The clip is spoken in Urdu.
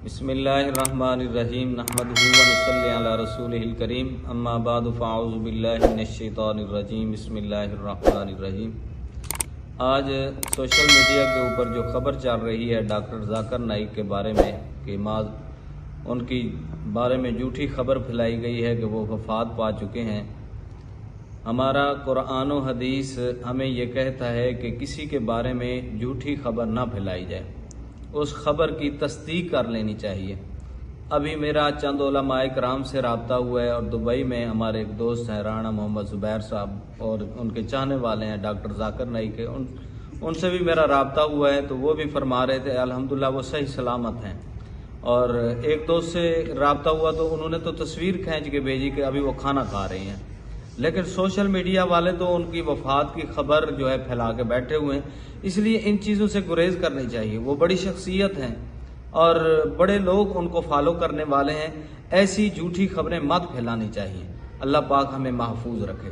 بسم اللہ الرحمن الرحیم نحمدہ و نصلی علی رسولہ الکریم اما بعد فاعوذ باللہ من الشیطان الرجیم بسم اللہ الرحمن الرحیم۔ آج سوشل میڈیا کے اوپر جو خبر چل رہی ہے ڈاکٹر ذاکر نائک کے بارے میں کہ ان کی بارے میں جھوٹی خبر پھیلائی گئی ہے کہ وہ وفات پا چکے ہیں۔ ہمارا قرآن و حدیث ہمیں یہ کہتا ہے کہ کسی کے بارے میں جھوٹی خبر نہ پھیلائی جائے، اس خبر کی تصدیق کر لینی چاہیے۔ ابھی میرا چند علماء کرام سے رابطہ ہوا ہے اور دبئی میں ہمارے ایک دوست ہیں رانا محمد زبیر صاحب اور ان کے چاہنے والے ہیں ڈاکٹر ذاکر نائک کے، ان سے بھی میرا رابطہ ہوا ہے تو وہ بھی فرما رہے تھے الحمدللہ وہ صحیح سلامت ہیں۔ اور ایک دوست سے رابطہ ہوا تو انہوں نے تو تصویر کھینچ کے بھیجی کہ ابھی وہ کھانا کھا رہے ہیں، لیکن سوشل میڈیا والے تو ان کی وفات کی خبر جو ہے پھیلا کے بیٹھے ہوئے ہیں۔ اس لیے ان چیزوں سے گریز کرنی چاہیے، وہ بڑی شخصیت ہیں اور بڑے لوگ ان کو فالو کرنے والے ہیں، ایسی جھوٹی خبریں مت پھیلانی چاہیے۔ اللہ پاک ہمیں محفوظ رکھے۔